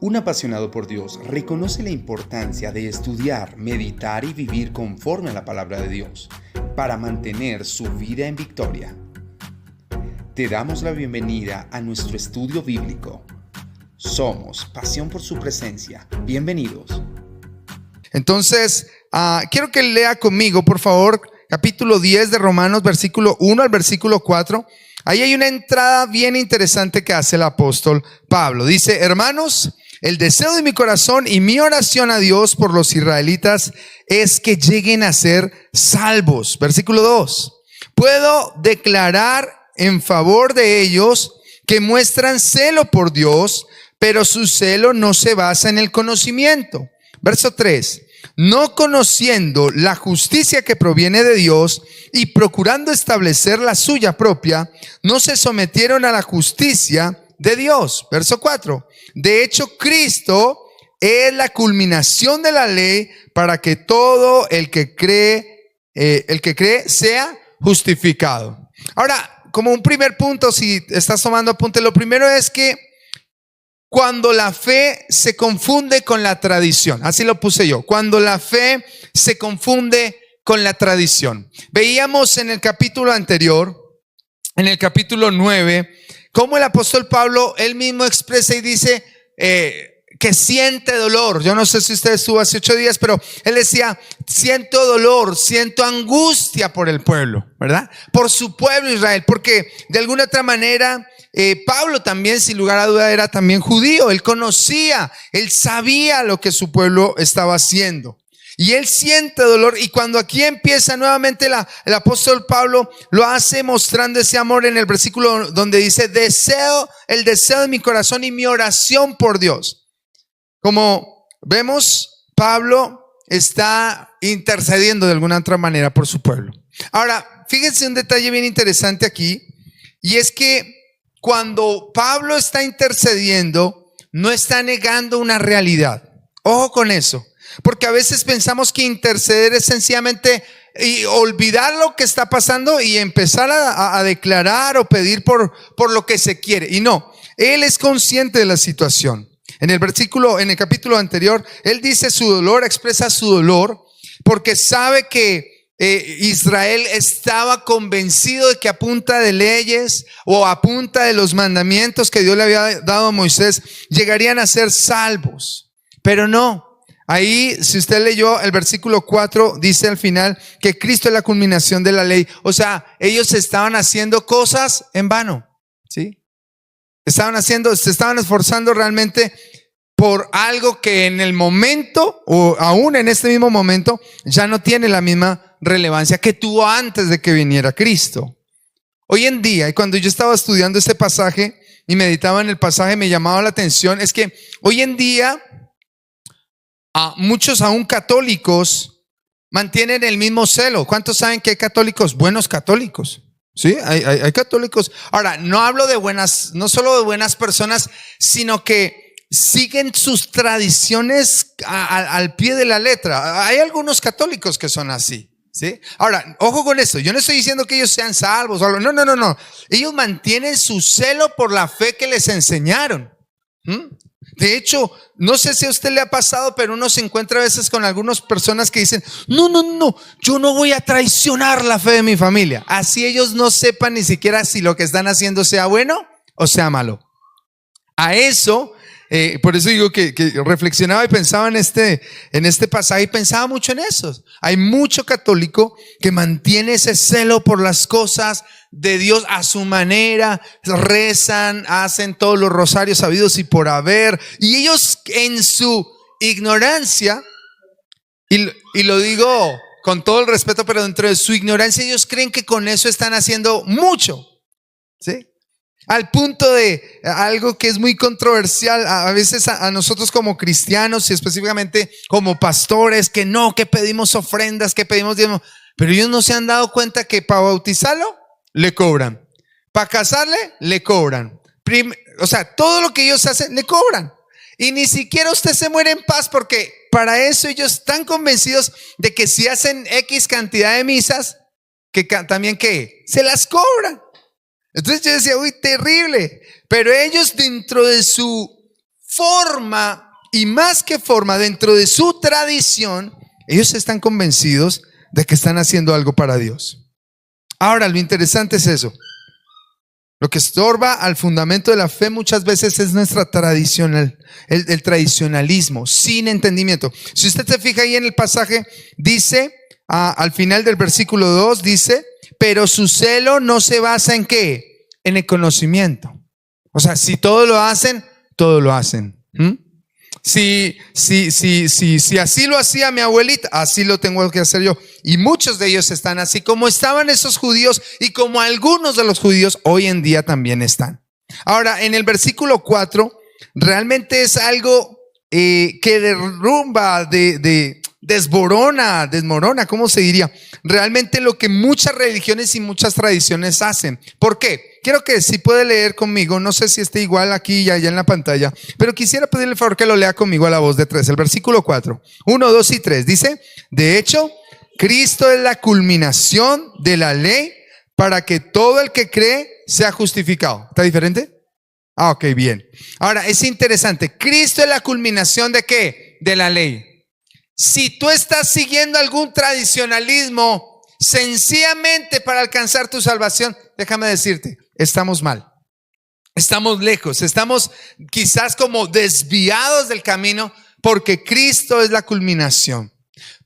Un apasionado por Dios reconoce la importancia de estudiar, meditar y vivir conforme a la palabra de Dios para mantener su vida en victoria. Te damos la bienvenida a nuestro estudio bíblico. Somos Pasión por su presencia. Bienvenidos. Entonces, quiero que lea conmigo, por favor, capítulo 10 de Romanos, versículo 1 al versículo 4. Ahí hay una entrada bien interesante que hace el apóstol Pablo. Dice: hermanos, el deseo de mi corazón y mi oración a Dios por los israelitas es que lleguen a ser salvos. Versículo 2. Puedo declarar en favor de ellos que muestran celo por Dios, pero su celo no se basa en el conocimiento. Verso 3. No conociendo la justicia que proviene de Dios y procurando establecer la suya propia, no se sometieron a la justicia de Dios. Verso 4. De hecho, Cristo es la culminación de la ley para que todo el que cree sea justificado. Ahora, como un primer punto, si estás tomando apunte, lo primero es que cuando la fe se confunde con la tradición, así lo puse yo, cuando la fe se confunde con la tradición. Veíamos en el capítulo anterior, en el capítulo 9, cómo el apóstol Pablo, él mismo expresa y dice que siente dolor. Yo no sé si usted estuvo hace 8 días, pero él decía: siento dolor, siento angustia por el pueblo, ¿verdad? Por su pueblo Israel, porque de alguna otra manera Pablo también, sin lugar a duda, era también judío. Él conocía, él sabía lo que su pueblo estaba haciendo. Y él siente dolor, y cuando aquí empieza nuevamente el apóstol Pablo lo hace mostrando ese amor en el versículo donde dice: el deseo de mi corazón y mi oración por Dios. Como vemos, Pablo está intercediendo de alguna otra manera por su pueblo. Ahora, fíjense un detalle bien interesante aquí, y es que cuando Pablo está intercediendo, no está negando una realidad. Ojo con eso. Porque a veces pensamos que interceder es sencillamente olvidar lo que está pasando y empezar a declarar o pedir por lo que se quiere. Y no, él es consciente de la situación. En el capítulo anterior, él dice su dolor, expresa su dolor, porque sabe que Israel estaba convencido de que a punta de leyes o a punta de los mandamientos que Dios le había dado a Moisés llegarían a ser salvos. Pero no. Ahí, si usted leyó el versículo 4, dice al final que Cristo es la culminación de la ley. O sea, ellos estaban haciendo cosas en vano, ¿sí? Se estaban esforzando realmente por algo que en el momento, o aún en este mismo momento, ya no tiene la misma relevancia que tuvo antes de que viniera Cristo. Hoy en día, y cuando yo estaba estudiando este pasaje y meditaba en el pasaje, me llamaba la atención, es que hoy en día muchos aún católicos mantienen el mismo celo. ¿Cuántos saben que hay católicos, buenos católicos? Sí, hay católicos. Ahora, no hablo de buenas, no solo de buenas personas, sino que siguen sus tradiciones al pie de la letra. Hay algunos católicos que son así, ¿sí? Ahora, ojo con esto, yo no estoy diciendo que ellos sean salvos o algo. No. Ellos mantienen su celo por la fe que les enseñaron. De hecho, no sé si a usted le ha pasado, pero uno se encuentra a veces con algunas personas que dicen: no, yo no voy a traicionar la fe de mi familia. Así ellos no sepan ni siquiera si lo que están haciendo sea bueno o sea malo. A eso, por eso digo que reflexionaba y pensaba en este pasaje y pensaba mucho en eso. Hay mucho católico que mantiene ese celo por las cosas de Dios a su manera, rezan, hacen todos los rosarios habidos y por haber, y ellos en su ignorancia, y lo digo con todo el respeto, pero dentro de su ignorancia ellos creen que con eso están haciendo mucho, ¿sí? Al punto de algo que es muy controversial a veces a nosotros como cristianos y específicamente como pastores, que pedimos ofrendas, que pedimos diezmo, pero ellos no se han dado cuenta que para bautizarlo le cobran, para casarle le cobran, o sea, todo lo que ellos hacen le cobran, y ni siquiera usted se muere en paz, porque para eso ellos están convencidos de que si hacen X cantidad de misas, que también que se las cobran. Entonces yo decía: uy, terrible. Pero ellos, dentro de su forma, y más que forma, dentro de su tradición, ellos están convencidos de que están haciendo algo para Dios. Ahora, lo interesante es eso. Lo que estorba al fundamento de la fe muchas veces es nuestra tradicional, el tradicionalismo, sin entendimiento. Si usted se fija ahí en el pasaje, dice, al final del versículo 2, dice, pero su celo no se basa en ¿qué? En el conocimiento. O sea, si todo lo hacen, todo lo hacen. Si así lo hacía mi abuelita, así lo tengo que hacer yo. Y muchos de ellos están así como estaban esos judíos y como algunos de los judíos hoy en día también están. Ahora, en el versículo 4, realmente es algo que derrumba, desmorona, ¿cómo se diría? Realmente lo que muchas religiones y muchas tradiciones hacen. ¿Por qué? Quiero que si puede leer conmigo, no sé si esté igual aquí y allá en la pantalla, pero quisiera pedirle el favor que lo lea conmigo a la voz de 3. El versículo 4, 1, 2 y 3 dice, de hecho, Cristo es la culminación de la ley para que todo el que cree sea justificado. ¿Está diferente? Ok, bien. Ahora, es interesante. Cristo es la culminación ¿de qué? De la ley. Si tú estás siguiendo algún tradicionalismo sencillamente para alcanzar tu salvación, déjame decirte, estamos mal. Estamos lejos, estamos quizás como desviados del camino porque Cristo es la culminación.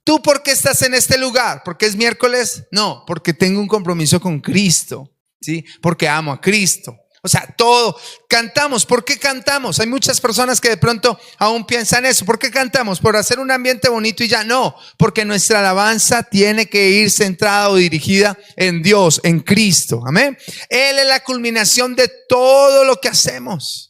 ¿Tú por qué estás en este lugar? ¿Porque es miércoles? No, porque tengo un compromiso con Cristo, ¿sí? Porque amo a Cristo. O sea, todo. Cantamos. ¿Por qué cantamos? Hay muchas personas que de pronto aún piensan eso. ¿Por qué cantamos? ¿Por hacer un ambiente bonito y ya? No, porque nuestra alabanza tiene que ir centrada o dirigida en Dios, en Cristo. Amén. Él es la culminación de todo lo que hacemos.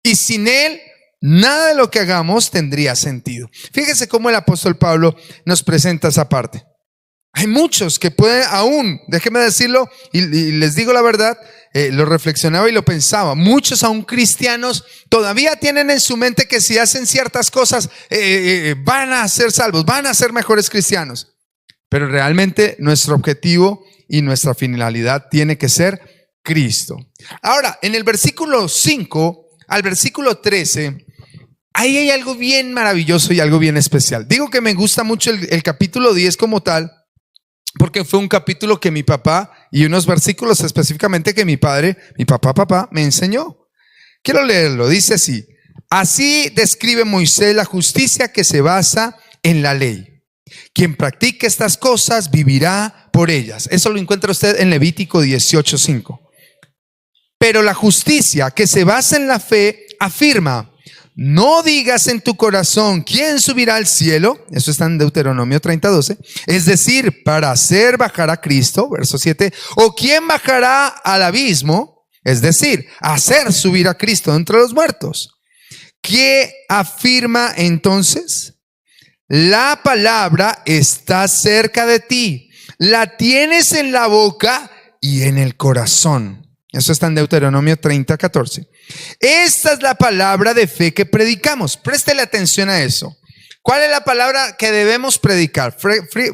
Y sin Él, nada de lo que hagamos tendría sentido. Fíjese cómo el apóstol Pablo nos presenta esa parte. Hay muchos que pueden aún, déjeme decirlo, y les digo la verdad, lo reflexionaba y lo pensaba. Muchos aún cristianos todavía tienen en su mente que si hacen ciertas cosas van a ser salvos, van a ser mejores cristianos. Pero realmente nuestro objetivo y nuestra finalidad tiene que ser Cristo. Ahora, en el versículo 5 al versículo 13, ahí hay algo bien maravilloso y algo bien especial. Digo que me gusta mucho el capítulo 10 como tal, porque fue un capítulo que mi papá y unos versículos específicamente que mi papá me enseñó. Quiero leerlo, dice así: así describe Moisés la justicia que se basa en la ley. Quien practique estas cosas vivirá por ellas. Eso lo encuentra usted en Levítico 18:5. Pero la justicia que se basa en la fe afirma: no digas en tu corazón quién subirá al cielo. Eso está en Deuteronomio 30:12. Es decir, para hacer bajar a Cristo, verso 7. O quién bajará al abismo. Es decir, hacer subir a Cristo entre los muertos. ¿Qué afirma entonces? La palabra está cerca de ti. La tienes en la boca y en el corazón. Eso está en Deuteronomio 30:14. Esta es la palabra de fe que predicamos. Préstele atención a eso. ¿Cuál es la palabra que debemos predicar?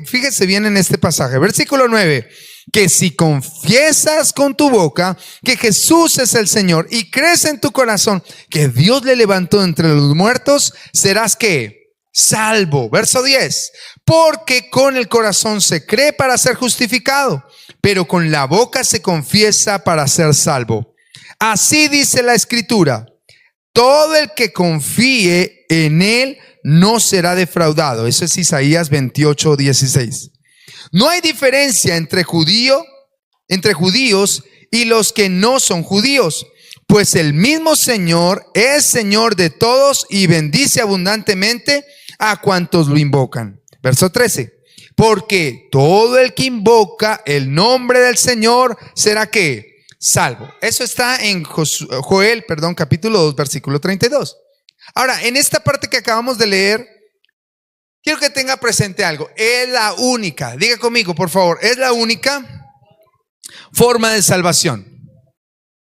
Fíjese bien en este pasaje. Versículo 9. Que si confiesas con tu boca que Jesús es el Señor y crees en tu corazón que Dios le levantó entre los muertos, serás ¿qué? Salvo. Verso 10. Porque con el corazón se cree para ser justificado, pero con la boca se confiesa para ser salvo. Así dice la Escritura: todo el que confíe en Él no será defraudado. Eso es Isaías 28:16. No hay diferencia entre judíos y los que no son judíos, pues el mismo Señor es Señor de todos y bendice abundantemente a cuantos lo invocan. Verso 13. Porque todo el que invoca el nombre del Señor será ¿qué? Salvo. Eso está en Joel, capítulo 2, versículo 32. Ahora, en esta parte que acabamos de leer, quiero que tenga presente algo. Es la única, diga conmigo por favor, es la única forma de salvación.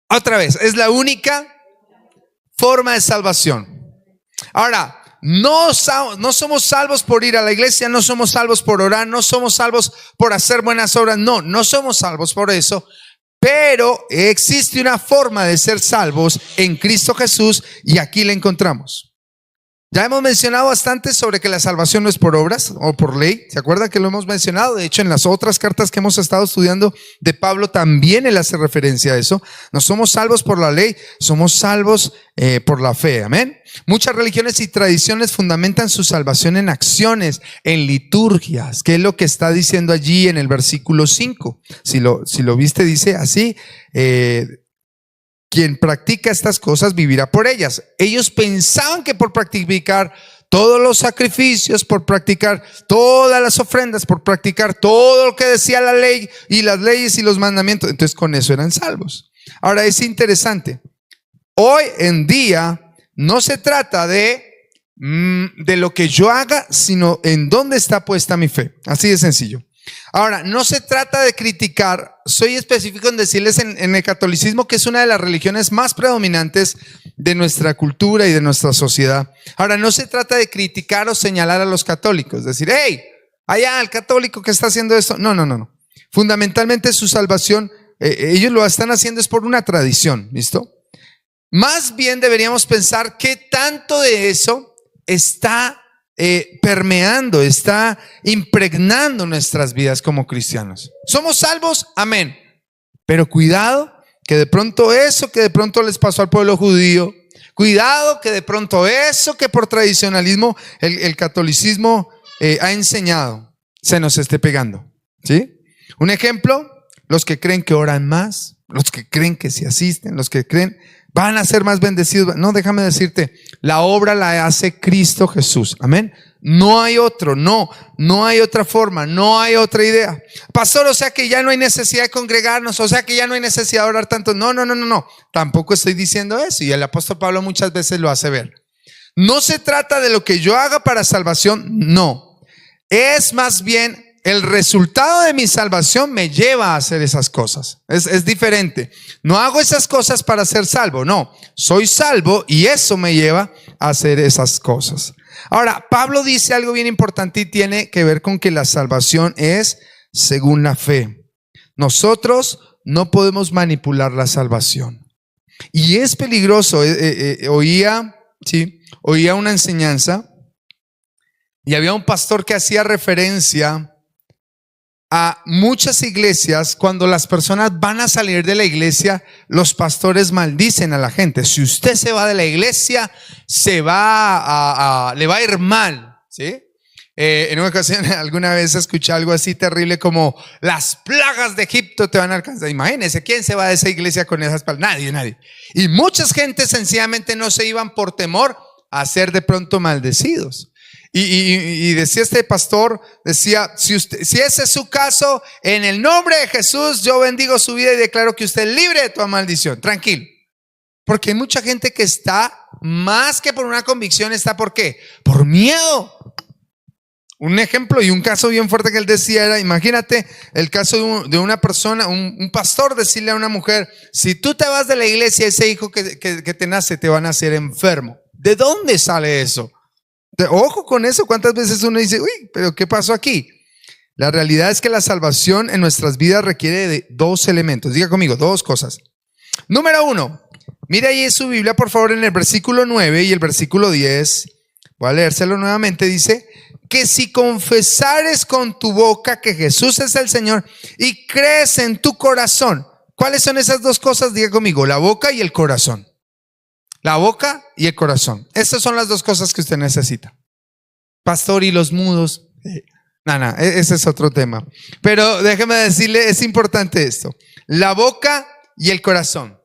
Otra vez, es la única forma de salvación. Ahora, no somos salvos por ir a la iglesia, no somos salvos por orar, no somos salvos por hacer buenas obras, no somos salvos por eso. Pero existe una forma de ser salvos en Cristo Jesús y aquí la encontramos. Ya hemos mencionado bastante sobre que la salvación no es por obras o por ley. ¿Se acuerdan que lo hemos mencionado? De hecho, en las otras cartas que hemos estado estudiando de Pablo también él hace referencia a eso. No somos salvos por la ley, somos salvos por la fe. Amén. Muchas religiones y tradiciones fundamentan su salvación en acciones, en liturgias, que es lo que está diciendo allí en el versículo 5. Si lo viste, dice así, quien practica estas cosas vivirá por ellas. Ellos pensaban que por practicar todos los sacrificios, por practicar todas las ofrendas, por practicar todo lo que decía la ley y las leyes y los mandamientos, entonces con eso eran salvos. Ahora es interesante. Hoy en día no se trata de lo que yo haga, sino en dónde está puesta mi fe. Así de sencillo. Ahora, no se trata de criticar, soy específico en decirles en el catolicismo que es una de las religiones más predominantes de nuestra cultura y de nuestra sociedad. Ahora, no se trata de criticar o señalar a los católicos, decir, hey, allá el católico que está haciendo esto. No. Fundamentalmente su salvación, ellos lo están haciendo es por una tradición, ¿listo? Más bien deberíamos pensar qué tanto de eso está permeando, está impregnando nuestras vidas como cristianos. ¿Somos salvos? Amén. Pero cuidado que de pronto eso que de pronto les pasó al pueblo judío, cuidado que de pronto eso que por tradicionalismo el catolicismo ha enseñado, se nos esté pegando. ¿Sí? Un ejemplo, los que creen que oran más, los que creen que se asisten, los que creen van a ser más bendecidos. No, déjame decirte, la obra la hace Cristo Jesús. Amén. No hay otro, no hay otra forma, no hay otra idea. Pastor, o sea que ya no hay necesidad de congregarnos, o sea que ya no hay necesidad de orar tanto. No. Tampoco estoy diciendo eso. Y el apóstol Pablo muchas veces lo hace ver. No se trata de lo que yo haga para salvación, no. Es más bien el resultado de mi salvación me lleva a hacer esas cosas. Es diferente. No hago esas cosas para ser salvo, no. Soy salvo y eso me lleva a hacer esas cosas. Ahora, Pablo dice algo bien importante y tiene que ver con que la salvación es según la fe. Nosotros no podemos manipular la salvación. Y es peligroso. Oía una enseñanza y había un pastor que hacía referencia a muchas iglesias. Cuando las personas van a salir de la iglesia, los pastores maldicen a la gente. Si usted se va de la iglesia, le va a ir mal, ¿sí? En una ocasión, alguna vez escuché algo así terrible como las plagas de Egipto te van a alcanzar. Imagínense, ¿quién se va de esa iglesia con esas palabras? Nadie. Y muchas gentes sencillamente no se iban por temor a ser de pronto maldecidos. Y decía este pastor, decía, si ese es su caso, en el nombre de Jesús yo bendigo su vida y declaro que usted es libre de toda maldición. Tranquilo. Porque hay mucha gente que está, más que por una convicción, está ¿por qué? Por miedo. Un ejemplo y un caso bien fuerte que él decía era, imagínate el caso de una persona, un pastor decirle a una mujer, si tú te vas de la iglesia, ese hijo que te nace te va a nacer enfermo. ¿De dónde sale eso? Ojo con eso. ¿Cuántas veces uno dice, uy, pero qué pasó aquí? La realidad es que la salvación en nuestras vidas requiere de dos elementos. Diga conmigo, dos cosas. Número uno, mire ahí en su Biblia por favor en el versículo 9 y el versículo 10. Voy a leérselo nuevamente. Dice que si confesares con tu boca que Jesús es el Señor y crees en tu corazón. ¿Cuáles son esas dos cosas? Diga conmigo, la boca y el corazón. La boca y el corazón. Estas son las dos cosas que usted necesita. Pastor, ¿y los mudos? No, ese es otro tema. Pero déjeme decirle, es importante esto. La boca y el corazón.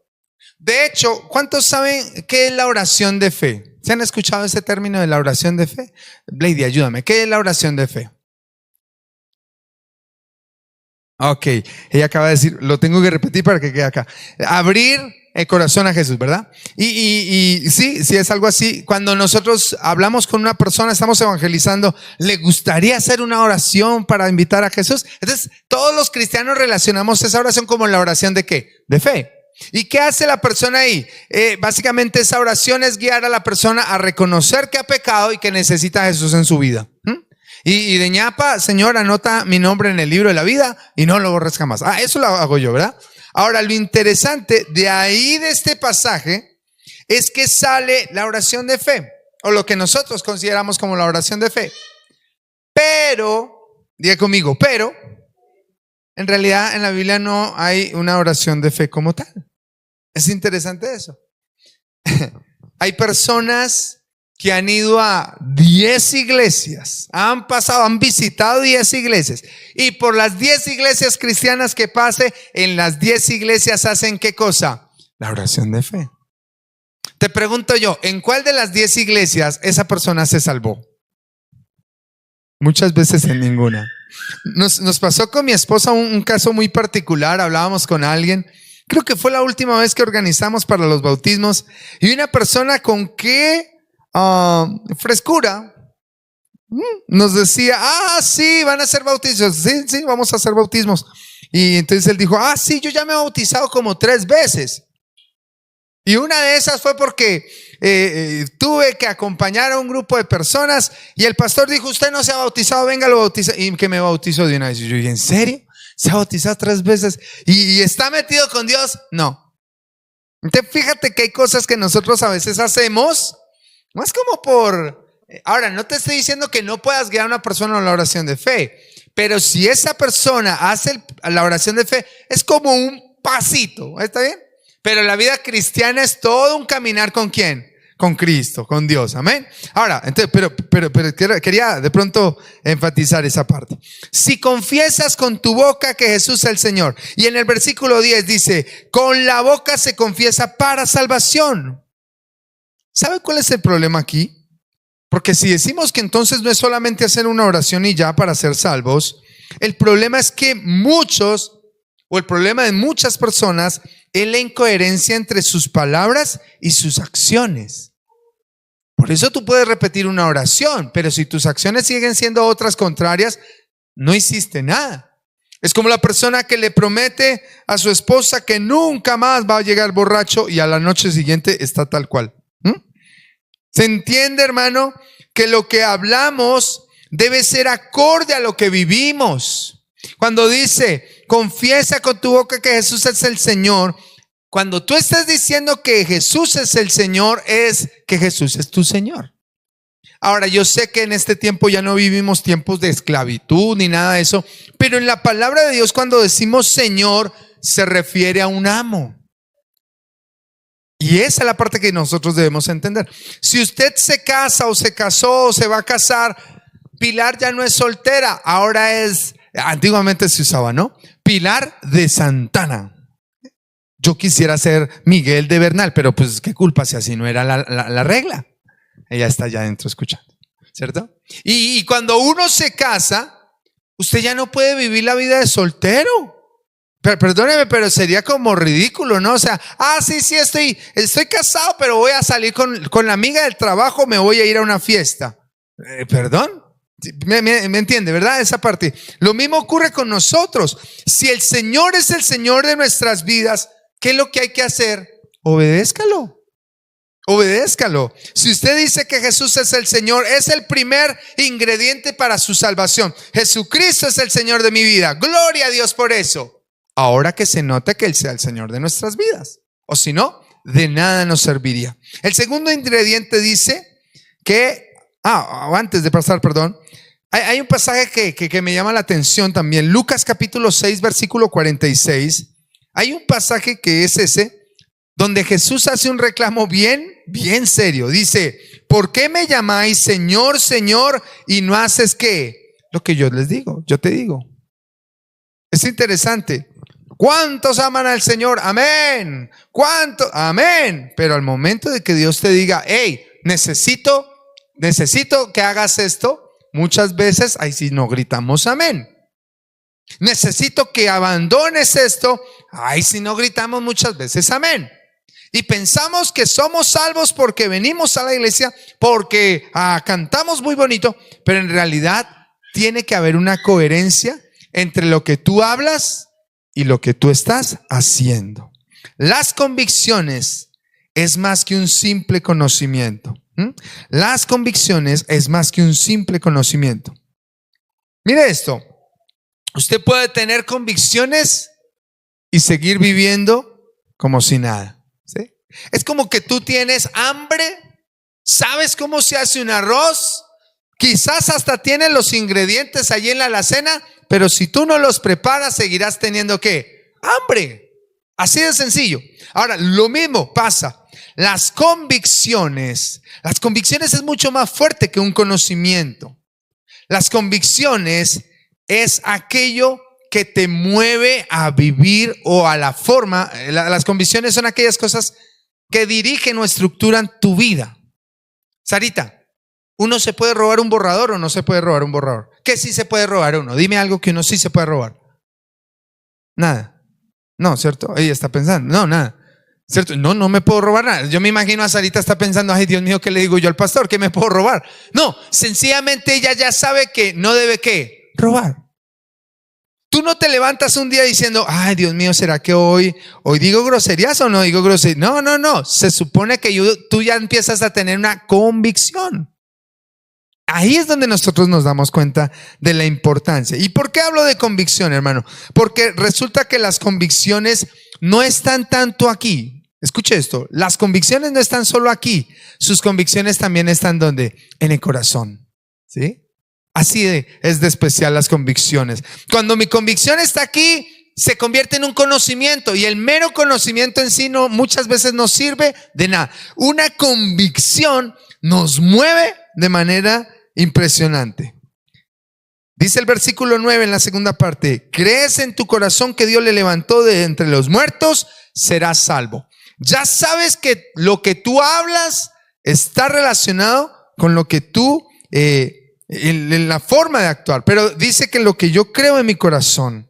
De hecho, ¿cuántos saben qué es la oración de fe? ¿Se han escuchado ese término de la oración de fe? Lady, ayúdame. ¿Qué es la oración de fe? Ok, ella acaba de decir, lo tengo que repetir para que quede acá. Abrir el corazón a Jesús, ¿verdad? Y sí es algo así. Cuando nosotros hablamos con una persona, estamos evangelizando, ¿le gustaría hacer una oración para invitar a Jesús? Entonces, todos los cristianos relacionamos esa oración como la oración ¿de qué? De fe. ¿Y qué hace la persona ahí? Básicamente esa oración es guiar a la persona a reconocer que ha pecado y que necesita a Jesús en su vida. Y de ñapa, Señor, anota mi nombre en el libro de la vida y no lo borres jamás. Eso lo hago yo, ¿verdad? Ahora, lo interesante de ahí de este pasaje es que sale la oración de fe, o lo que nosotros consideramos como la oración de fe. Pero, diga conmigo, pero en realidad en la Biblia no hay una oración de fe como tal. Es interesante eso. Hay personas que han ido a 10 iglesias, han visitado 10 iglesias, y por las 10 iglesias cristianas que pase, en las 10 iglesias hacen ¿qué cosa? La oración de fe. Te pregunto yo, ¿en cuál de las 10 iglesias esa persona se salvó? Muchas veces en ninguna. Nos pasó con mi esposa un caso muy particular. Hablábamos con alguien, creo que fue la última vez que organizamos para los bautismos, y una persona con qué frescura nos decía: sí, van a hacer bautismos. Sí, vamos a hacer bautismos. Y entonces él dijo: sí, yo ya me he bautizado como 3 veces. Y una de esas fue porque tuve que acompañar a un grupo de personas y el pastor dijo: usted no se ha bautizado, venga, lo bautiza. Y que me bautizó de una vez. Y yo dije: ¿en serio? ¿Se ha bautizado 3 veces? ¿Y está metido con Dios? No. Entonces fíjate que hay cosas que nosotros a veces hacemos, no es como por... Ahora, no te estoy diciendo que no puedas guiar a una persona a la oración de fe, pero si esa persona hace la oración de fe, es como un pasito, ¿está bien? Pero la vida cristiana es todo un caminar ¿con quién? Con Cristo, con Dios, amén. Ahora, entonces, pero quería de pronto enfatizar esa parte. Si confiesas con tu boca que Jesús es el Señor, y en el versículo 10 dice: con la boca se confiesa para salvación. ¿Sabe cuál es el problema aquí? Porque si decimos que entonces no es solamente hacer una oración y ya para ser salvos, el problema es que el problema de muchas personas es la incoherencia entre sus palabras y sus acciones. Por eso tú puedes repetir una oración, pero si tus acciones siguen siendo otras contrarias, no hiciste nada. Es como la persona que le promete a su esposa que nunca más va a llegar borracho y a la noche siguiente está tal cual. ¿Se entiende, hermano? Que lo que hablamos debe ser acorde a lo que vivimos. Cuando dice: confiesa con tu boca que Jesús es el Señor, cuando tú estás diciendo que Jesús es el Señor, es que Jesús es tu Señor. Ahora, yo sé que en este tiempo ya no vivimos tiempos de esclavitud ni nada de eso, pero en la palabra de Dios, cuando decimos Señor, se refiere a un amo. Y esa es la parte que nosotros debemos entender. Si usted se casa o se casó o se va a casar, Pilar ya no es soltera, ahora es, antiguamente se usaba, ¿no? Pilar de Santana. Yo quisiera ser Miguel de Bernal, pero pues qué culpa si así no era la regla. Ella está allá adentro escuchando, ¿cierto? Y cuando uno se casa, usted ya no puede vivir la vida de soltero. Perdóneme, pero sería como ridículo, ¿no? O sea, sí, estoy casado, pero voy a salir con la amiga del trabajo, me voy a ir a una fiesta. ¿Perdón? ¿Me entiende, verdad? Esa parte. Lo mismo ocurre con nosotros. Si el Señor es el Señor de nuestras vidas, ¿qué es lo que hay que hacer? Obedézcalo. Obedézcalo. Si usted dice que Jesús es el Señor, es el primer ingrediente para su salvación. Jesucristo es el Señor de mi vida. Gloria a Dios por eso. Ahora que se note que Él sea el Señor de nuestras vidas. O si no, de nada nos serviría. El segundo ingrediente dice que, antes de pasar, perdón, hay un pasaje que me llama la atención también. Lucas capítulo 6, versículo 46. Hay un pasaje que es ese, donde Jesús hace un reclamo bien serio. Dice: ¿por qué me llamáis Señor, Señor, y no haces qué? Lo que yo les digo, yo te digo. Es interesante. ¿Cuántos aman al Señor? Amén. ¿Cuántos? Amén. Pero al momento de que Dios te diga: hey, necesito que hagas esto, muchas veces ahí sí no gritamos amén. Necesito que abandones esto, ahí sí no gritamos muchas veces amén. Y pensamos que somos salvos porque venimos a la iglesia, porque cantamos muy bonito, pero en realidad tiene que haber una coherencia entre lo que tú hablas y lo que tú estás haciendo. Las convicciones es más que un simple conocimiento. Las convicciones es más que un simple conocimiento. Mire esto. Usted puede tener convicciones y seguir viviendo como si nada, ¿sí? Es como que tú tienes hambre, sabes cómo se hace un arroz, quizás hasta tienes los ingredientes allí en la alacena, pero si tú no los preparas, seguirás teniendo ¿qué? Hambre. Así de sencillo. Ahora, lo mismo pasa. Las convicciones es mucho más fuerte que un conocimiento. Las convicciones es aquello que te mueve a vivir o a la forma. Las convicciones son aquellas cosas que dirigen o estructuran tu vida. Sarita, ¿uno se puede robar un borrador o no se puede robar un borrador? ¿Qué sí se puede robar uno? Dime algo que uno sí se puede robar. Nada. No, ¿cierto? Ella está pensando, no, nada. ¿Cierto? No me puedo robar nada. Yo me imagino a Sarita está pensando, ay Dios mío, ¿qué le digo yo al pastor? ¿Qué me puedo robar? No, sencillamente ella ya sabe que no debe ¿qué? Robar. Tú no te levantas un día diciendo, ay Dios mío, ¿será que hoy digo groserías o no digo groserías? No. Se supone que tú ya empiezas a tener una convicción. Ahí es donde nosotros nos damos cuenta de la importancia. ¿Y por qué hablo de convicción, hermano? Porque resulta que las convicciones no están tanto aquí. Escuche esto, las convicciones no están solo aquí, sus convicciones también están ¿dónde? En el corazón, ¿sí? Así es de especial las convicciones. Cuando mi convicción está aquí, se convierte en un conocimiento y el mero conocimiento en sí muchas veces no sirve de nada. Una convicción nos mueve de manera impresionante. Dice el versículo 9 en la segunda parte: crees en tu corazón que Dios le levantó de entre los muertos, serás salvo. Ya sabes que lo que tú hablas está relacionado con lo que tú en la forma de actuar. Pero dice que lo que yo creo en mi corazón,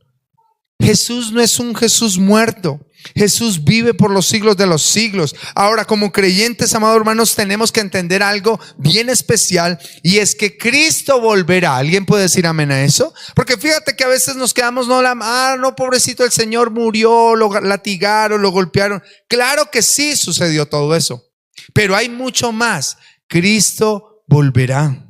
Jesús no es un Jesús muerto. Jesús vive por los siglos de los siglos. Ahora, como creyentes, amados hermanos, tenemos que entender algo bien especial, y es que Cristo volverá. ¿Alguien puede decir amén a eso? Porque fíjate que a veces nos quedamos, no, pobrecito, el Señor murió, lo latigaron, lo golpearon. Claro que sí sucedió todo eso, pero hay mucho más. Cristo volverá.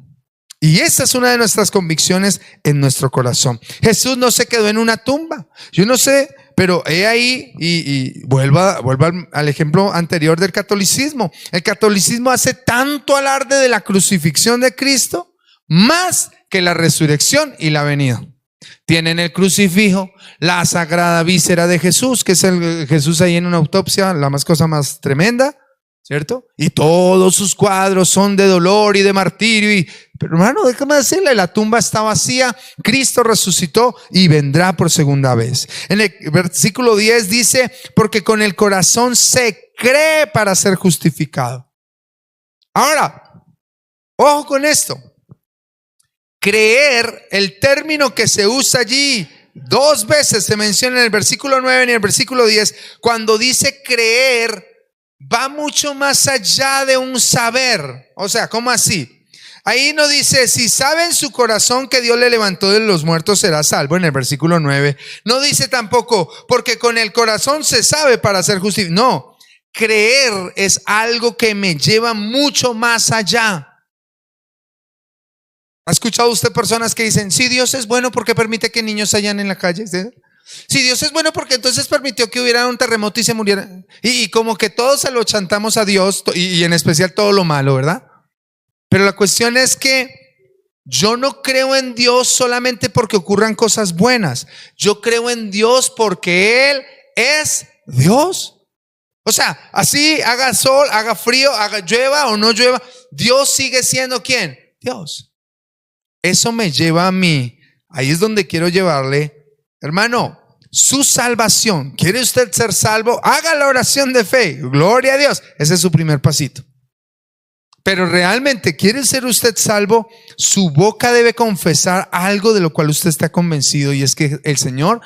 Y esa es una de nuestras convicciones en nuestro corazón. Jesús no se quedó en una tumba. Yo no sé, pero he ahí, y vuelva al ejemplo anterior del catolicismo. El catolicismo hace tanto alarde de la crucifixión de Cristo, más que la resurrección y la venida. Tienen el crucifijo, la sagrada víscera de Jesús, que es el Jesús ahí en una autopsia, la cosa más tremenda, ¿cierto? Y todos sus cuadros son de dolor y de martirio. Pero hermano, déjame decirle, la tumba está vacía, Cristo resucitó y vendrá por segunda vez. En el versículo 10 dice: porque con el corazón se cree para ser justificado. Ahora, ojo con esto. Creer, el término que se usa allí, dos veces se menciona en el versículo 9 y en el versículo 10. Cuando dice creer, va mucho más allá de un saber. O sea, ¿cómo así? Ahí no dice, si sabe en su corazón que Dios le levantó de los muertos, será salvo, en el versículo 9. No dice tampoco, porque con el corazón se sabe para ser justificado. No, creer es algo que me lleva mucho más allá. ¿Ha escuchado usted personas que dicen, si Dios es bueno, ¿por qué permite que niños hayan en la calle? ¿Sí? Si Dios es bueno, porque entonces permitió que hubiera un terremoto y se muriera. Y como que todos se lo chantamos a Dios, y en especial todo lo malo, ¿verdad? Pero la cuestión es que yo no creo en Dios solamente porque ocurran cosas buenas. Yo creo en Dios porque Él es Dios. O sea, así haga sol, haga frío, llueva o no llueva, Dios sigue siendo ¿quién? Dios. Eso me lleva a mí. Ahí es donde quiero llevarle, hermano, su salvación. ¿Quiere usted ser salvo? Haga la oración de fe. Gloria a Dios. Ese es su primer pasito. Pero realmente, ¿quiere ser usted salvo? Su boca debe confesar algo de lo cual usted está convencido, y es que el Señor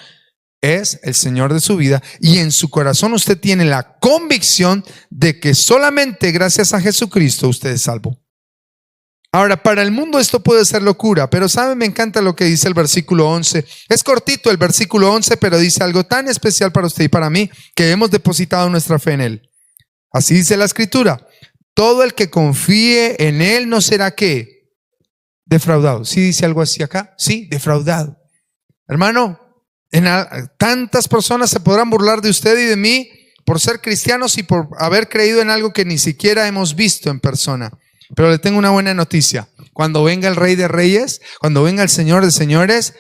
es el Señor de su vida, y en su corazón usted tiene la convicción de que solamente gracias a Jesucristo usted es salvo. Ahora, para el mundo esto puede ser locura, pero ¿sabe? Me encanta lo que dice el versículo 11. Es cortito el versículo 11, pero dice algo tan especial para usted y para mí, que hemos depositado nuestra fe en Él. Así dice la Escritura: todo el que confíe en Él no será ¿qué? Defraudado. ¿Sí dice algo así acá? Sí, defraudado. Hermano, Tantas personas se podrán burlar de usted y de mí por ser cristianos y por haber creído en algo que ni siquiera hemos visto en persona. Pero le tengo una buena noticia. Cuando venga el Rey de Reyes, cuando venga el Señor de Señores,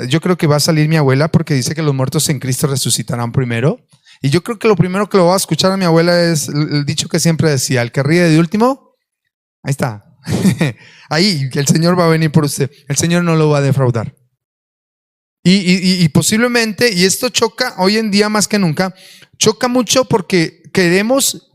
yo creo que va a salir mi abuela porque dice que los muertos en Cristo resucitarán primero. Y yo creo que lo primero que lo va a escuchar a mi abuela es el dicho que siempre decía: el que ríe de último, ahí está. Ahí, que el Señor va a venir por usted. El Señor no lo va a defraudar. Y posiblemente, y esto choca hoy en día más que nunca, choca mucho porque queremos,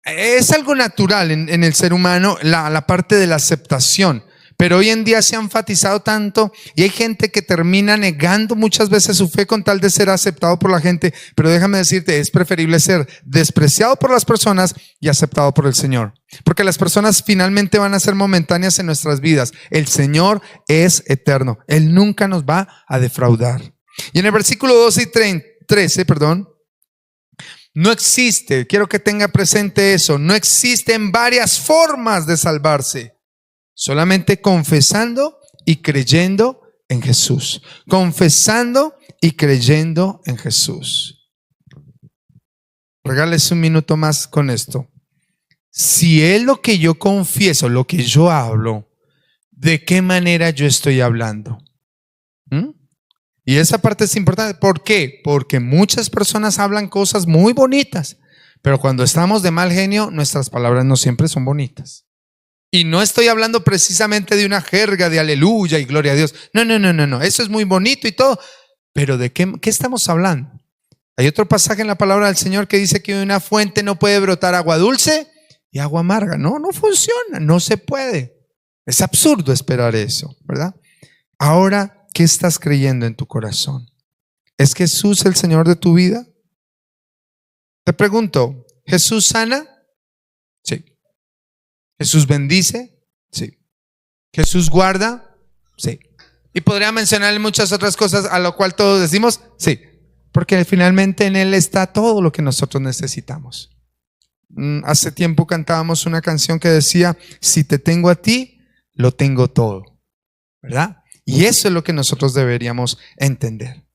es algo natural en el ser humano, la parte de la aceptación. Pero hoy en día se ha enfatizado tanto y hay gente que termina negando muchas veces su fe con tal de ser aceptado por la gente. Pero déjame decirte, es preferible ser despreciado por las personas y aceptado por el Señor. Porque las personas finalmente van a ser momentáneas en nuestras vidas. El Señor es eterno. Él nunca nos va a defraudar. Y en el versículo 12 y 13, no existe, quiero que tenga presente eso, no existen varias formas de salvarse. Solamente confesando y creyendo en Jesús. Confesando y creyendo en Jesús. Regálese un minuto más con esto. Si es lo que yo confieso, lo que yo hablo, ¿de qué manera yo estoy hablando? Y esa parte es importante. ¿Por qué? Porque muchas personas hablan cosas muy bonitas, pero cuando estamos de mal genio, nuestras palabras no siempre son bonitas. Y no estoy hablando precisamente de una jerga de aleluya y gloria a Dios. No. Eso es muy bonito y todo. Pero ¿de qué estamos hablando? Hay otro pasaje en la palabra del Señor que dice que de una fuente no puede brotar agua dulce y agua amarga. No funciona, no se puede. Es absurdo esperar eso, ¿verdad? Ahora, ¿qué estás creyendo en tu corazón? ¿Es Jesús el Señor de tu vida? Te pregunto, ¿Jesús sana? Sí. ¿Jesús bendice? Sí. ¿Jesús guarda? Sí. Y podría mencionarle muchas otras cosas a lo cual todos decimos sí, porque finalmente en Él está todo lo que nosotros necesitamos. Hace tiempo cantábamos una canción que decía: si te tengo a ti, lo tengo todo, ¿verdad? Y eso es lo que nosotros deberíamos entender.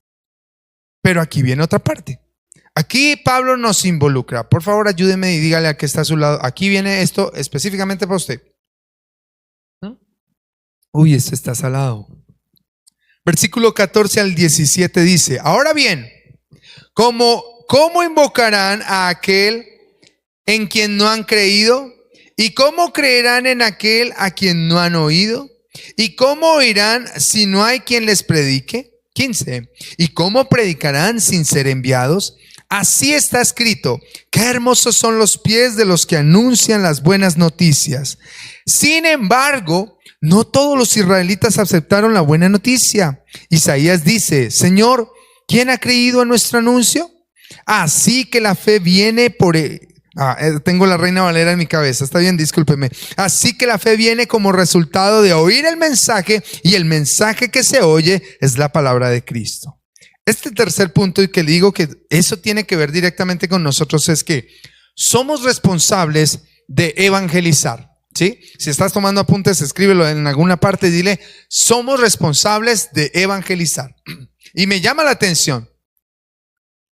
Pero aquí viene otra parte. Aquí Pablo nos involucra. Por favor, ayúdeme y dígale a que está a su lado. Aquí viene esto específicamente para usted. Uy, este está salado. Versículo 14 al 17 dice: ahora bien, ¿cómo invocarán a aquel en quien no han creído? ¿Y cómo creerán en aquel a quien no han oído? ¿Y cómo oirán si no hay quien les predique? 15. ¿Y cómo predicarán sin ser enviados? Así está escrito: qué hermosos son los pies de los que anuncian las buenas noticias. Sin embargo, no todos los israelitas aceptaron la buena noticia. Isaías dice: Señor, ¿quién ha creído a nuestro anuncio? Así que la fe viene por... tengo la Reina Valera en mi cabeza, está bien, discúlpeme. Así que la fe viene como resultado de oír el mensaje, y el mensaje que se oye es la palabra de Cristo. Este tercer punto, y que le digo que eso tiene que ver directamente con nosotros, es que somos responsables de evangelizar. ¿Sí? Si estás tomando apuntes, escríbelo en alguna parte y dile: somos responsables de evangelizar. Y me llama la atención.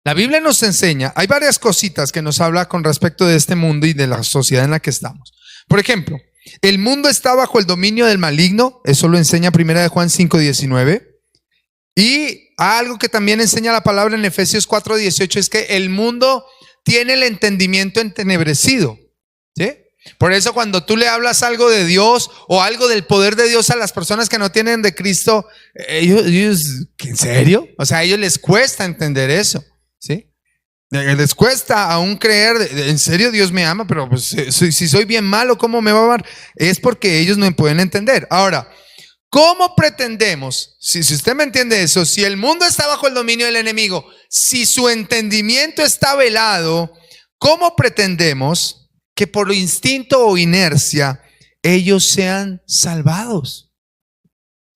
La Biblia nos enseña, hay varias cositas que nos habla con respecto de este mundo y de la sociedad en la que estamos. Por ejemplo, el mundo está bajo el dominio del maligno. Eso lo enseña 1 Juan 5:19. Y algo que también enseña la palabra en Efesios 4:18 es que el mundo tiene el entendimiento entenebrecido. ¿Sí? Por eso cuando tú le hablas algo de Dios o algo del poder de Dios a las personas que no tienen de Cristo, ellos ¿en serio? O sea, a ellos les cuesta entender eso, ¿sí? Les cuesta aún creer, en serio Dios me ama, pero pues, si soy bien malo, ¿cómo me va a amar? Es porque ellos no me pueden entender. Ahora, ¿cómo pretendemos, si usted me entiende eso, si el mundo está bajo el dominio del enemigo, si su entendimiento está velado, ¿cómo pretendemos que por instinto o inercia ellos sean salvados?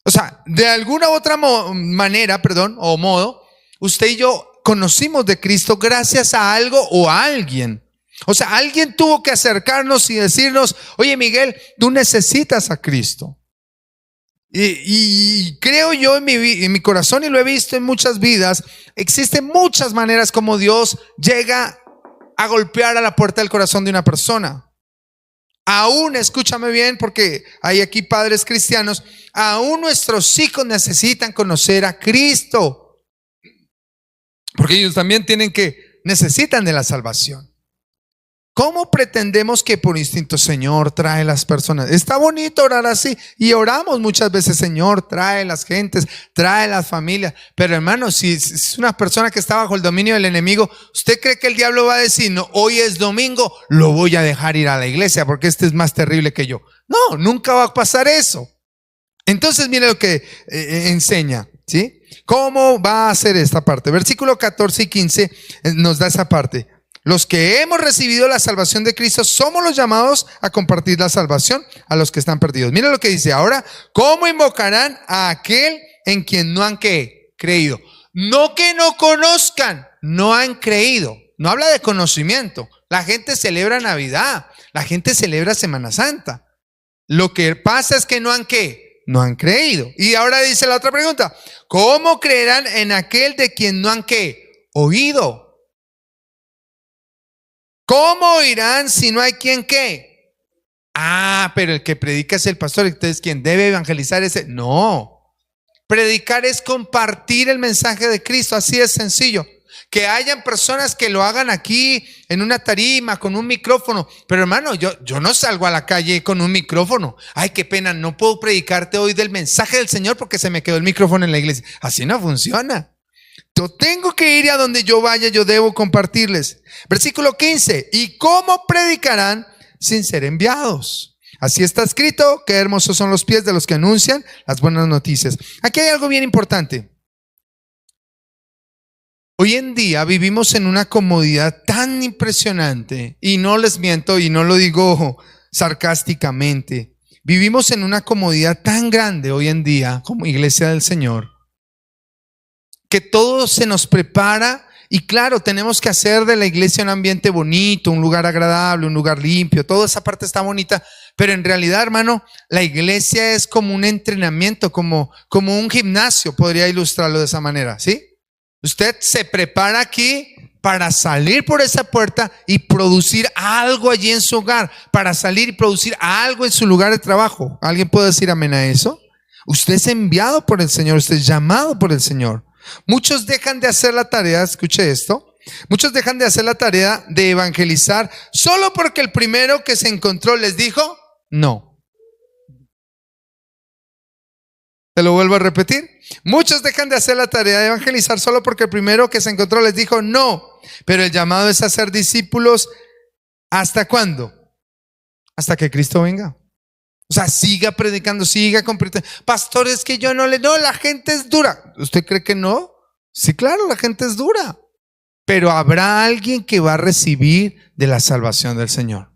O sea, de alguna u otra manera, o modo, usted y yo conocimos de Cristo gracias a algo o a alguien. O sea, alguien tuvo que acercarnos y decirnos: oye, Miguel, tú necesitas a Cristo. Y creo yo en mi corazón, y lo he visto en muchas vidas, existen muchas maneras como Dios llega a golpear a la puerta del corazón de una persona. Aún, escúchame bien, porque hay aquí padres cristianos, aún nuestros hijos necesitan conocer a Cristo, porque ellos también necesitan de la salvación. ¿Cómo pretendemos que por instinto, Señor, trae las personas? Está bonito orar así, y oramos muchas veces, Señor, trae las gentes, trae las familias. Pero hermano, si es una persona que está bajo el dominio del enemigo, ¿usted cree que el diablo va a decir, no, hoy es domingo, lo voy a dejar ir a la iglesia porque este es más terrible que yo? No, nunca va a pasar eso. Entonces mire lo que enseña, ¿sí? ¿Cómo va a hacer esta parte? Versículo 14 y 15 nos da esa parte. Los que hemos recibido la salvación de Cristo somos los llamados a compartir la salvación a los que están perdidos. Mira lo que dice ahora: ¿cómo invocarán a aquel en quien no han creído? No que no conozcan, no han creído. No habla de conocimiento. La gente celebra Navidad, la gente celebra Semana Santa. Lo que pasa es que no han creído. Y ahora dice la otra pregunta: ¿cómo creerán en aquel de quien no han oído? ¿Cómo oirán si no hay quien pero el que predica es el pastor, entonces quien debe evangelizar es él. No, predicar es compartir el mensaje de Cristo, así es sencillo. Que hayan personas que lo hagan aquí en una tarima con un micrófono, pero hermano, yo no salgo a la calle con un micrófono. Ay, qué pena, no puedo predicarte hoy del mensaje del Señor porque se me quedó el micrófono en la iglesia. Así no funciona. Yo tengo que ir a donde yo vaya, yo debo compartirles. Versículo 15: ¿y cómo predicarán sin ser enviados? Así está escrito, qué hermosos son los pies de los que anuncian las buenas noticias. Aquí hay algo bien importante. Hoy en día vivimos en una comodidad tan impresionante, y no les miento y no lo digo sarcásticamente. Vivimos en una comodidad tan grande hoy en día como iglesia del Señor, que todo se nos prepara, y claro, tenemos que hacer de la iglesia un ambiente bonito, un lugar agradable, un lugar limpio, toda esa parte está bonita, pero en realidad, hermano, la iglesia es como un entrenamiento, como un gimnasio, podría ilustrarlo de esa manera, ¿sí? Usted se prepara aquí para salir por esa puerta y producir algo allí en su hogar, para salir y producir algo en su lugar de trabajo. ¿Alguien puede decir amén a eso? Usted es enviado por el Señor, usted es llamado por el Señor. Muchos dejan de hacer la tarea, escuche esto, muchos dejan de hacer la tarea de evangelizar solo porque el primero que se encontró les dijo no. Te lo vuelvo a repetir. Muchos dejan de hacer la tarea de evangelizar solo porque el primero que se encontró les dijo no. Pero el llamado es a ser discípulos. ¿Hasta cuándo? Hasta que Cristo venga. O sea, siga predicando, siga compartiendo. Pastor, es que yo no, la gente es dura. ¿Usted cree que no? Sí, claro, la gente es dura. Pero habrá alguien que va a recibir de la salvación del Señor.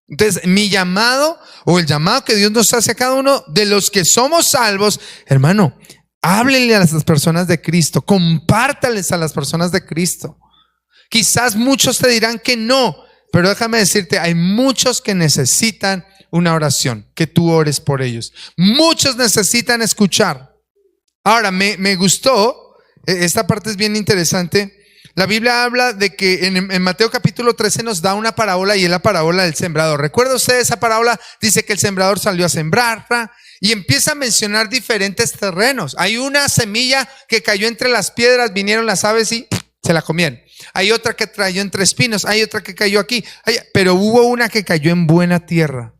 Entonces, mi llamado, o el llamado que Dios nos hace a cada uno de los que somos salvos, hermano, háblenle a las personas de Cristo, compártales a las personas de Cristo. Quizás muchos te dirán que no, pero déjame decirte, hay muchos que necesitan una oración, que tú ores por ellos. Muchos necesitan escuchar. Ahora, me gustó, esta parte es bien interesante. La Biblia habla de que en Mateo capítulo 13 nos da una parábola, y es la parábola del sembrador. ¿Recuerda usted esa parábola? Dice que el sembrador salió a sembrar y empieza a mencionar diferentes terrenos. Hay una semilla que cayó entre las piedras, vinieron las aves y se la comieron. Hay otra que cayó entre espinos, hay otra que cayó aquí, pero hubo una que cayó en buena tierra.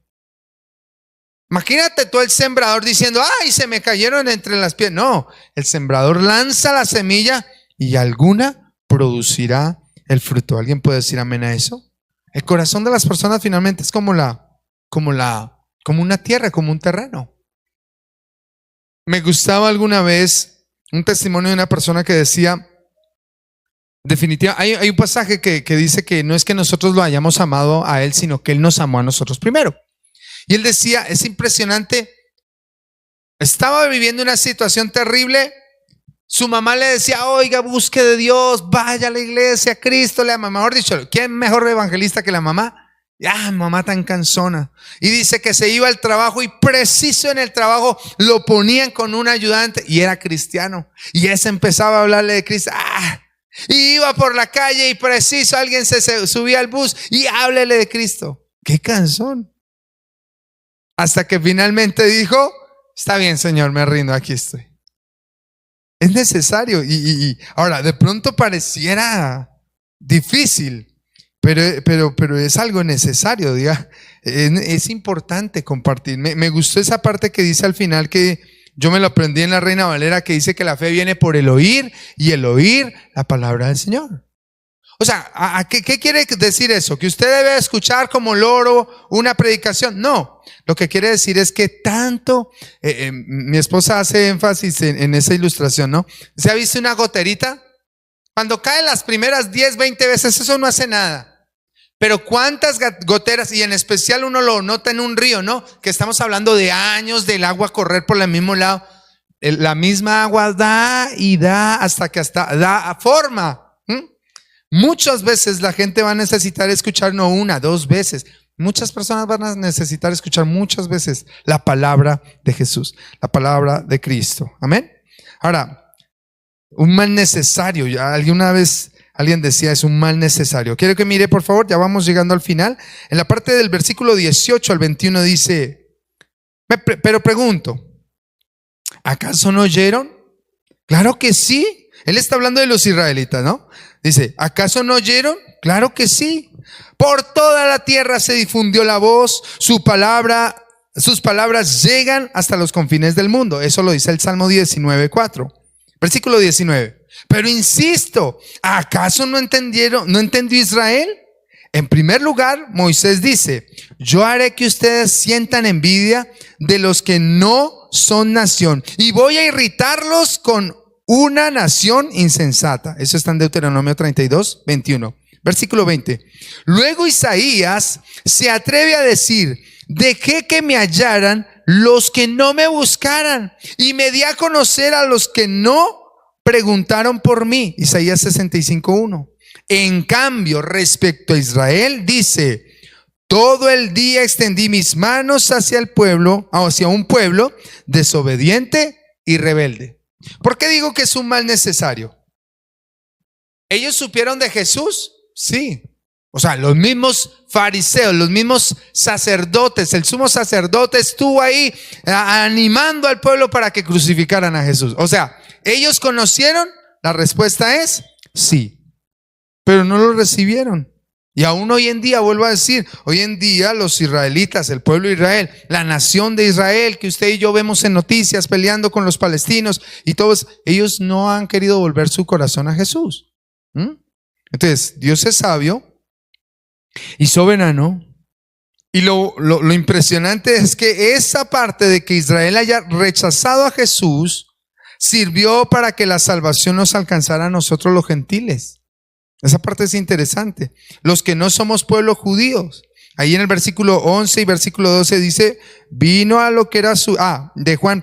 Imagínate tú el sembrador diciendo, ay, se me cayeron entre las piedras. No, el sembrador lanza la semilla y alguna producirá el fruto. ¿Alguien puede decir amén a eso? El corazón de las personas finalmente es como una tierra, como un terreno. Me gustaba alguna vez un testimonio de una persona que decía, definitivamente, hay un pasaje que dice que no es que nosotros lo hayamos amado a él, sino que él nos amó a nosotros primero. Y él decía, es impresionante, estaba viviendo una situación terrible. Su mamá le decía, oiga, busque de Dios, vaya a la iglesia, Cristo le ama. Mejor dicho, ¿quién mejor evangelista que la mamá? Mamá tan cansona. Y dice que se iba al trabajo y preciso en el trabajo lo ponían con un ayudante y era cristiano. Y ese empezaba a hablarle de Cristo. Y iba por la calle y preciso alguien se subía al bus y háblele de Cristo. ¡Qué cansón! Hasta que finalmente dijo, está bien, Señor, me rindo, aquí estoy. Es necesario. Y ahora, de pronto pareciera difícil. Pero es algo necesario, diga. Es importante compartir. Me gustó esa parte que dice al final, que yo me lo aprendí en la Reina Valera, que dice que la fe viene por el oír y el oír la palabra del Señor. O sea, ¿qué quiere decir eso? ¿Que usted debe escuchar como loro una predicación? No, lo que quiere decir es que tanto, mi esposa hace énfasis en esa ilustración, ¿no? ¿Se ha visto una goterita? Cuando caen las primeras 10, 20 veces, eso no hace nada. Pero cuántas goteras, y en especial uno lo nota en un río, ¿no? Que estamos hablando de años del agua correr por el mismo lado. La misma agua da y da hasta que da forma. Muchas veces la gente va a necesitar escuchar no una, 2 veces. Muchas personas van a necesitar escuchar muchas veces la palabra de Jesús, la palabra de Cristo. Amén. Ahora, un mal necesario. Ya alguna vez alguien decía, es un mal necesario. Quiero que mire, por favor, ya vamos llegando al final. En la parte del versículo 18 al 21 dice, pero pregunto, ¿acaso no oyeron? Claro que sí. Él está hablando de los israelitas, ¿no? Dice, ¿acaso no oyeron? Claro que sí. Por toda la tierra se difundió la voz, sus palabras llegan hasta los confines del mundo. Eso lo dice el Salmo 19:4. Versículo 19. Pero insisto, ¿acaso no entendió Israel? En primer lugar, Moisés dice, yo haré que ustedes sientan envidia de los que no son nación y voy a irritarlos con una nación insensata. Eso está en Deuteronomio 32:21. Versículo 20. Luego Isaías se atreve a decir, dejé que me hallaran los que no me buscaran y me di a conocer a los que no preguntaron por mí. Isaías 65:1. En cambio, respecto a Israel, dice, todo el día extendí mis manos hacia el pueblo, hacia un pueblo desobediente y rebelde. ¿Por qué digo que es un mal necesario? ¿Ellos supieron de Jesús? Sí. O sea, los mismos fariseos, los mismos sacerdotes, el sumo sacerdote estuvo ahí animando al pueblo para que crucificaran a Jesús. O sea, ¿ellos conocieron? La respuesta es sí, pero no lo recibieron. Y aún hoy en día, vuelvo a decir, hoy en día los israelitas, el pueblo de Israel, la nación de Israel, que usted y yo vemos en noticias peleando con los palestinos y todos, ellos no han querido volver su corazón a Jesús. Entonces, Dios es sabio y soberano. Y lo impresionante es que esa parte de que Israel haya rechazado a Jesús sirvió para que la salvación nos alcanzara a nosotros los gentiles. Esa parte es interesante. Los que no somos pueblo judíos. Ahí en el versículo 11 y versículo 12 dice, vino a lo que era Juan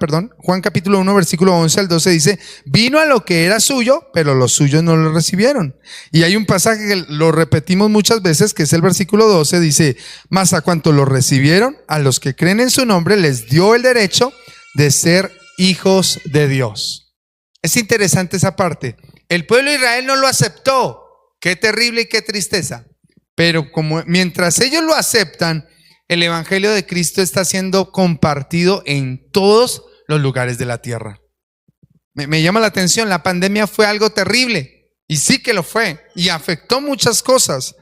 capítulo 1 versículo 11 al 12 dice, vino a lo que era suyo, pero los suyos no lo recibieron. Y hay un pasaje que lo repetimos muchas veces, que es el versículo 12, dice, mas a cuanto lo recibieron, a los que creen en su nombre, les dio el derecho de ser hijos de Dios. Es interesante esa parte. El pueblo de Israel no lo aceptó. Qué terrible y qué tristeza. Pero como mientras ellos lo aceptan, el evangelio de Cristo está siendo compartido en todos los lugares de la tierra. Me llama la atención, la pandemia fue algo terrible, y sí que lo fue, y afectó muchas cosas,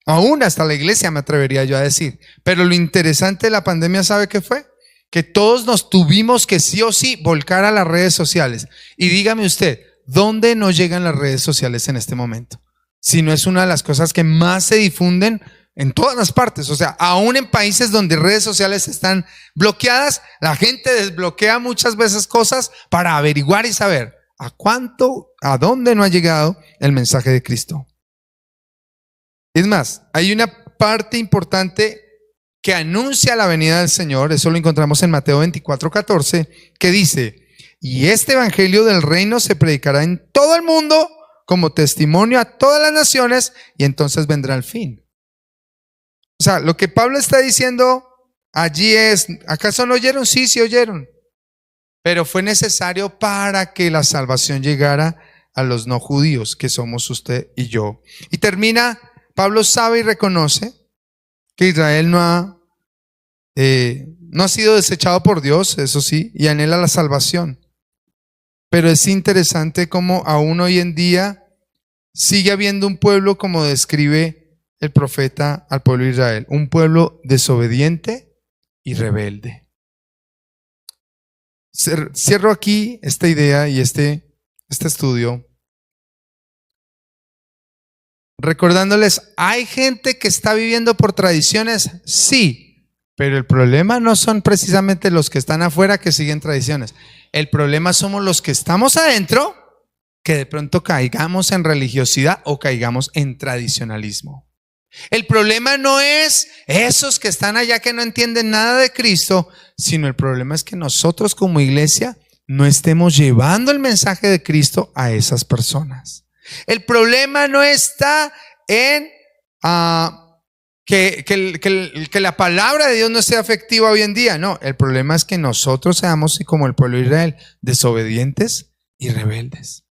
aún hasta la iglesia, me atrevería yo a decir. Pero lo interesante de la pandemia, ¿sabe qué fue? Que todos nos tuvimos que sí o sí volcar a las redes sociales. Y dígame usted, ¿dónde no llegan las redes sociales en este momento? Si no es una de las cosas que más se difunden en todas las partes. O sea, aún en países donde redes sociales están bloqueadas, la gente desbloquea muchas veces cosas para averiguar y saber a dónde no ha llegado el mensaje de Cristo. Es más, hay una parte importante que anuncia la venida del Señor. Eso lo encontramos en Mateo 24:14, que dice, y este evangelio del reino se predicará en todo el mundo como testimonio a todas las naciones, y entonces vendrá el fin. O sea, lo que Pablo está diciendo allí es, ¿acaso no oyeron? Sí, sí oyeron. Pero fue necesario para que la salvación llegara a los no judíos, que somos usted y yo. Y termina, Pablo sabe y reconoce que Israel no ha sido desechado por Dios, eso sí, y anhela la salvación. Pero es interesante cómo aún hoy en día sigue habiendo un pueblo, como describe el profeta al pueblo de Israel, un pueblo desobediente y rebelde. Cierro aquí esta idea y este estudio recordándoles, ¿hay gente que está viviendo por tradiciones? Sí, pero el problema no son precisamente los que están afuera que siguen tradiciones. El problema somos los que estamos adentro, que de pronto caigamos en religiosidad o caigamos en tradicionalismo. El problema no es esos que están allá que no entienden nada de Cristo, sino el problema es que nosotros como iglesia no estemos llevando el mensaje de Cristo a esas personas. El problema no está en que la palabra de Dios no sea efectiva hoy en día. No, el problema es que nosotros seamos como el pueblo de Israel, desobedientes y rebeldes.